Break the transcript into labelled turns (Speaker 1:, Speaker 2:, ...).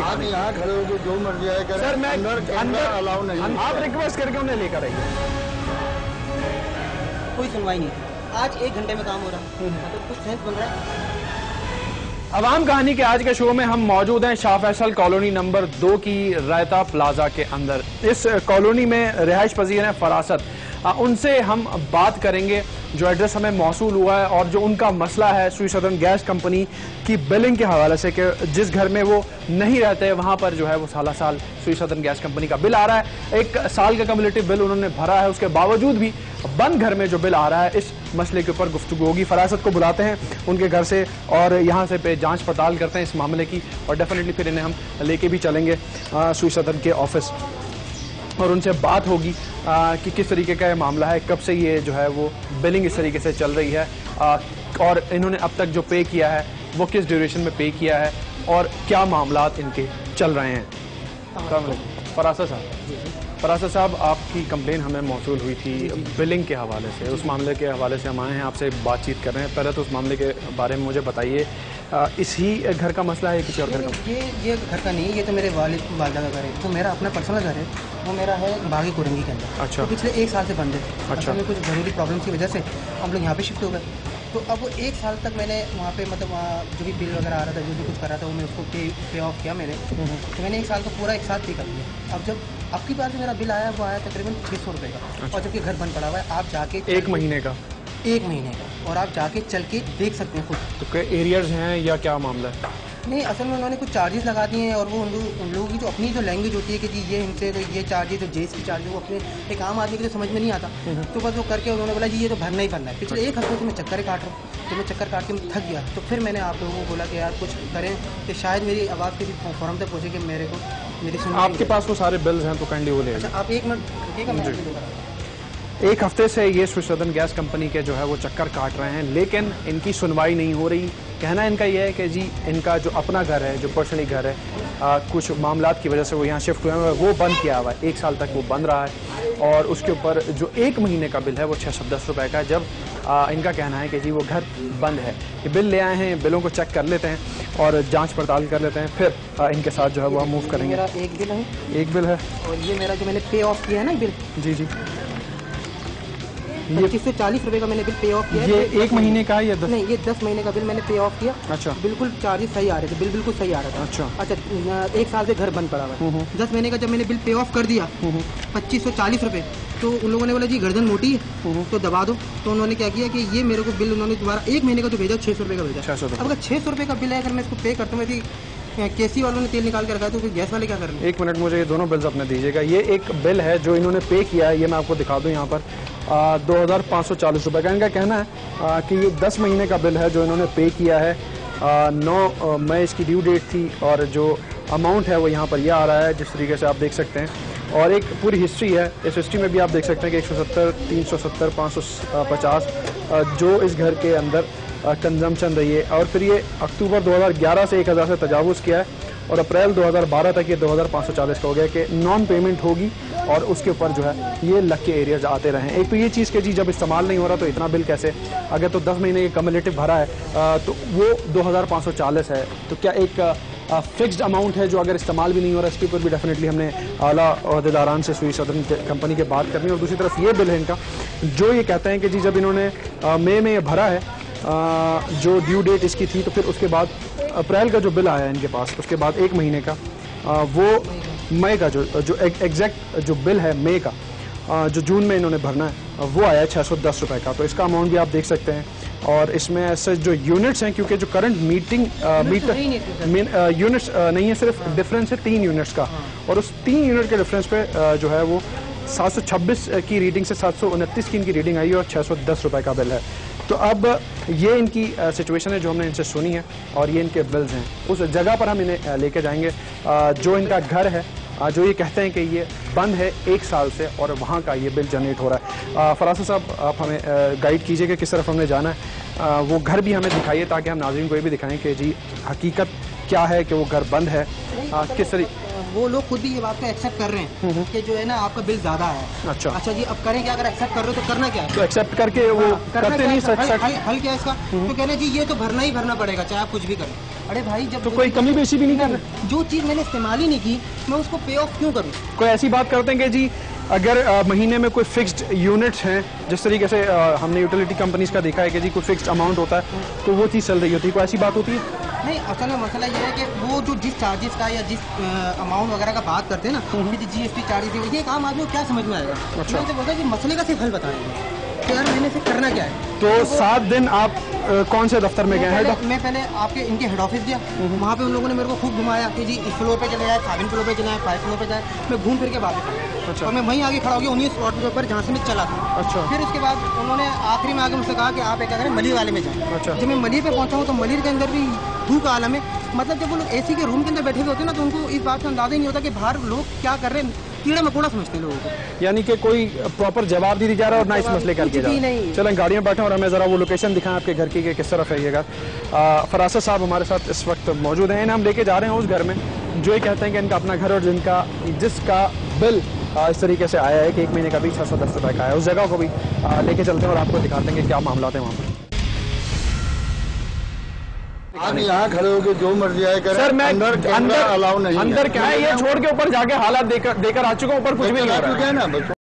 Speaker 1: आप यहाँ खड़े हो जो मर्जी आए करें।
Speaker 2: सर मैं अंदर
Speaker 1: अलाउ नहीं,
Speaker 2: आप रिक्वेस्ट करके उन्हें लेकर आइए।
Speaker 3: कोई सुनवाई नहीं, आज 1 घंटे में काम हो रहा है, मतलब कुछ सेंस बन रहा है।
Speaker 2: अवाम कहानी के आज के शो में हम मौजूद हैं शाह फैसल कॉलोनी नंबर 2 की रायता प्लाजा के अंदर। इस कॉलोनी में रिहाइश पजीर हैं फरासत, उनसे हम बात करेंगे जो एड्रेस हमें मौसूल हुआ है और जो उनका मसला है स्वी सदर्न गैस कंपनी की बिलिंग के हवाले से कि जिस घर में वो नहीं रहते वहाँ पर जो है वो साल साल स्वी सदर्न गैस कंपनी का बिल आ रहा है। 1 साल का कम्युलेटिव बिल उन्होंने भरा है, उसके बावजूद भी बंद घर में जो बिल आ रहा है, इस मसले के ऊपर गुफ्तगू होगी। फरासत को बुलाते हैं उनके घर से और यहाँ से पे जांच पड़ताल करते हैं इस मामले की और डेफिनेटली फिर इन्हें हम लेके भी चलेंगे स्वी सदर्न के ऑफिस और उनसे बात होगी कि किस तरीके का ये मामला है, कब से ये जो है वो बिलिंग इस तरीके से चल रही है और इन्होंने अब तक जो पे किया है वो किस ड्यूरेशन में पे किया है और क्या मामला इनके चल रहे हैं। फरासत साहब, आपकी कंप्लेन हमें मौसूल हुई थी बिलिंग के हवाले से, उस मामले के हवाले से हम आए हैं आपसे बातचीत कर रहे हैं। पहले तो उस मामले के बारे में मुझे बताइए, इसी घर का मसला है किसी और घर का?
Speaker 3: ये घर का नहीं, ये तो मेरे वालिदा का घर है, तो मेरा अपना पर्सनल घर है, वो मेरा है बागी कुरंगी के अंदर। अच्छा। तो पिछले 1 साल से बंद है। अच्छा। में कुछ घरेलू प्रॉब्लम की वजह से हम लोग यहाँ पे शिफ्ट हो गए, तो अब वो 1 साल तक मैंने वहाँ पे मतलब जो भी बिल वगैरह आ रहा था, जो भी कुछ कर रहा था, वो मैं उसको पे ऑफ किया मैंने। तो मैंने 1 साल का पूरा एक साथ पे कर दिया। अब जब आपकी बार जो मेरा बिल आया वो आया तकरीबन 600 रुपये का। अच्छा। और जबकि घर बंद पड़ा हुआ है, आप जाके
Speaker 2: 1 महीने का,
Speaker 3: 1 महीने का, और आप जाके चल के देख सकते हैं खुद।
Speaker 2: तो क्या एरियर्स हैं या क्या मामला है?
Speaker 3: नहीं, असल में उन्होंने कुछ चार्जेस लगा दिए हैं और वो उन लोगों की जो अपनी जो लैंग्वेज होती है कि जी ये इनसे तो ये चार्जेस, तो जेस की चार्जेस, वो अपने एक आम आदमी के तो समझ में नहीं आता। तो बस वो करके उन्होंने बोला जी ये तो भरना ही भरना है। पिछले 1 हफ्ते से मैं चक्कर काट रहा हूँ, तो मैं चक्कर काट के थक गया। तो फिर मैंने आप लोगों को बोला कि यार कुछ करें कि शायद मेरी आवाज़ किसी फॉरम तक पहुँचे कि मेरे को मेरी सुन।
Speaker 2: आपके पास वो सारे बिल्स हैं तो काइंडली वो ले।
Speaker 3: अच्छा, आप 1 मिनट रुकिएगा, मैं
Speaker 2: 1 हफ्ते से ये स्वी सदर्न गैस कंपनी के जो है वो चक्कर काट रहे हैं, लेकिन इनकी सुनवाई नहीं हो रही। कहना इनका यह है कि जी इनका जो अपना घर है, जो पर्सनली घर है, कुछ मामलात की वजह से वो यहाँ शिफ्ट हुए हैं, वो बंद किया हुआ है। 1 साल तक वो बंद रहा है और उसके ऊपर जो 1 महीने का बिल है वो 610 रुपये का है। जब इनका कहना है कि जी वो घर बंद है, ये बिल ले आए हैं, बिलों को चेक कर लेते हैं और जांच पड़ताल कर लेते हैं, फिर इनके साथ जो है वो हम मूव करेंगे।
Speaker 3: मेरा एक बिल है, और ये मेरा जो मैंने पे ऑफ किया है ना बिल,
Speaker 2: जी,
Speaker 3: ये 2540 रुपये का मैंने बिल पे ऑफ किया।
Speaker 2: ये 1 महीने का है या 10?
Speaker 3: नहीं, ये 10 महीने का बिल मैंने पे ऑफ किया।
Speaker 2: अच्छा।
Speaker 3: बिल्कुल चार्जेस सही आ रहे थे, बिल बिल्कुल सही आ रहा था। अच्छा, 1 साल से घर बंद पड़ा हुआ है। 10 महीने का जब मैंने बिल पे ऑफ कर दिया 2540 रुपये, तो उन लोगों ने बोला जी गर्दन मोटी है तो दबा दो। तो उन्होंने क्या किया कि ये मेरे को बिल उन्होंने दोबारा 1 महीने का जो भेजा 600 रुपये का भेजा। अब अगर 600 रुपये का बिल है, अगर मैं इसको पे करता हूँ, केसी वालों ने तेल निकाल के रखा है, तो फिर गैस वाले क्या कर रहे हैं?
Speaker 2: 1 मिनट, मुझे ये दोनों बिल्स अपने दीजिएगा। ये एक बिल है जो इन्होंने पे किया है, ये मैं आपको दिखा दूं यहाँ पर 2540 रुपये का। इनका कहना है कि ये 10 महीने का बिल है जो इन्होंने पे किया है। 9 मई इसकी ड्यू डेट थी और जो अमाउंट है वो यहाँ पर यह आ रहा है जिस तरीके से आप देख सकते हैं। और एक पूरी हिस्ट्री है, इस हिस्ट्री में भी आप देख सकते हैं कि 170, 370, 550 जो इस घर के अंदर कंजम्पशन रही है। और फिर ये अक्टूबर 2011 से 1000 से तजावुज़ किया है और अप्रैल 2012 तक ये 2540 का हो गया कि नॉन पेमेंट होगी और उसके ऊपर जो है ये लग के एरियाज आते रहे। एक तो ये चीज़ कि जी जब इस्तेमाल नहीं हो रहा तो इतना बिल कैसे, अगर तो 10 महीने के कम्युलेटिव भरा है तो वो 2540 है, तो क्या एक फिक्स्ड अमाउंट है जो अगर इस्तेमाल भी नहीं हो रहा, इसके ऊपर भी डेफिनेटली हमने आला अहदेदारान से स्वी सदर्न कंपनी के बात करनी है। और दूसरी तरफ ये बिल है इनका जो ये कहते हैं कि जी जब इन्होंने मई में ये भरा है जो ड्यू डेट इसकी थी, तो फिर उसके बाद अप्रैल का जो बिल आया है इनके पास, उसके बाद 1 महीने का वो मई का जो एग्जैक्ट जो बिल है मई का जो जून में इन्होंने भरना है वो आया है 610 रुपये का। तो इसका अमाउंट भी आप देख सकते हैं। और इसमें ऐसे जो यूनिट्स हैं, क्योंकि जो करंट मीटर यूनिट्स नहीं है, सिर्फ डिफरेंस है 3 यूनिट्स का, और उस 3 यूनिट के डिफरेंस पे जो है वो 726 की रीडिंग से 729 की इनकी रीडिंग आई है और 610 रुपये का बिल है। तो अब ये इनकी सिचुएशन है जो हमने इनसे सुनी है और ये इनके बिल्स हैं। उस जगह पर हम इन्हें लेके जाएंगे जो इनका घर है, जो ये कहते हैं कि ये बंद है 1 साल से और वहाँ का ये बिल जनरेट हो रहा है। फरासत साहब, आप हमें गाइड कीजिए कि किस तरफ हमने जाना है। वो घर भी हमें दिखाइए ताकि हम नाज़रीन को ये भी दिखाएं कि जी हकीकत क्या है कि वो घर बंद है, किस तरीके।
Speaker 3: वो लोग खुद भी ये बात को एक्सेप्ट कर रहे हैं कि जो है ना आपका बिल ज्यादा है। अच्छा जी, अब करें क्या? अगर एक्सेप्ट कर रहे हो तो करना क्या है?
Speaker 2: तो एक्सेप्ट करके वो करते नहीं।
Speaker 3: हल क्या है इसका? तो कहने जी ये तो भरना ही भरना पड़ेगा चाहे आप कुछ भी करें। अरे भाई, जब
Speaker 2: तो कोई कमी बेसी भी नहीं कर रहे।
Speaker 3: जो चीज मैंने इस्तेमाल ही नहीं की मैं उसको पे ऑफ क्यों करूँ?
Speaker 2: कोई ऐसी बात करते हैं कि जी अगर महीने में कोई फिक्स्ड यूनिट्स हैं, जिस तरीके से हमने यूटिलिटी कंपनीज का देखा है कि जी कोई फिक्स्ड अमाउंट होता है तो वो चीज़ चल रही होती है, कोई ऐसी बात होती है?
Speaker 3: नहीं, असल में मसला ये है कि वो जो जिस चार्जेस का या जिस अमाउंट वगैरह का बात करते हैं ना कि GST चार्जेस है, ये काम आदमी को क्या समझ में आएगा?
Speaker 2: अच्छा।
Speaker 3: मैं तो बोलता कि मसले का सिर्फ हल बताएंगे कि यार मैंने से करना क्या है।
Speaker 2: तो 7 दिन आप कौन से दफ्तर में गए हैं?
Speaker 3: मैं पहले आपके इनके हेड ऑफिस गया, वहाँ पे उन लोगों ने मेरे को खूब घुमाया कि जी इस फ्लोर पे चले जाए, 7 फ्लोर पे चले जाए, 5 फ्लोर पे जाए। मैं घूम फिर के वापस आया।
Speaker 2: अच्छा।
Speaker 3: और मैं वहीं आगे खड़ा हो गया 19 स्पॉट के ऊपर जहाँ से मैं चला था।
Speaker 2: अच्छा।
Speaker 3: फिर उसके बाद उन्होंने आखिरी में आगे मुझसे कहा कि आप क्या करें, मलिर वाले में जाएं।
Speaker 2: अच्छा।
Speaker 3: जब मैं मलिर पे पहुंचा हूँ तो मलिर के अंदर भी धूल का आलम है। मतलब जब वो लोग AC के रूम के अंदर बैठे हुए होते हैं ना तो उनको इस बात का अंदाजा ही नहीं होता कि बाहर लोग क्या कर रहे हैं। कीड़े मकोड़ा समझते हैं लोगों को।
Speaker 2: यानी कि कोई प्रॉपर जवाब नहीं दिया जा रहा और ना इस मसले का किया जा रहा। चलें गाड़ियाँ बैठे और हमें ज़रा वो लोकेशन दिखाएं आपके घर की कि किस तरफ रहिएगा। फरासत साहब हमारे साथ इस वक्त मौजूद हैं। इन्हें हम लेके जा रहे हैं उस घर में जो ये कहते हैं कि इनका अपना घर और जिसका बिल इस तरीके से आया है कि 1 महीने का भी 610 रुपये का आया है। उस जगह को भी लेके चलते हैं और आपको दिखाते हैं कि क्या मामला है वहाँ पर।
Speaker 1: आप यहाँ खड़े होकर जो मर्जी आए करें।
Speaker 2: सर मैं
Speaker 1: अंदर अलाउ नहीं है।
Speaker 2: अंदर क्या है, ये छोड़ के ऊपर जाके हालात देकर आ चुका हूँ, ऊपर कुछ भी नहीं हो रहा है।
Speaker 1: ना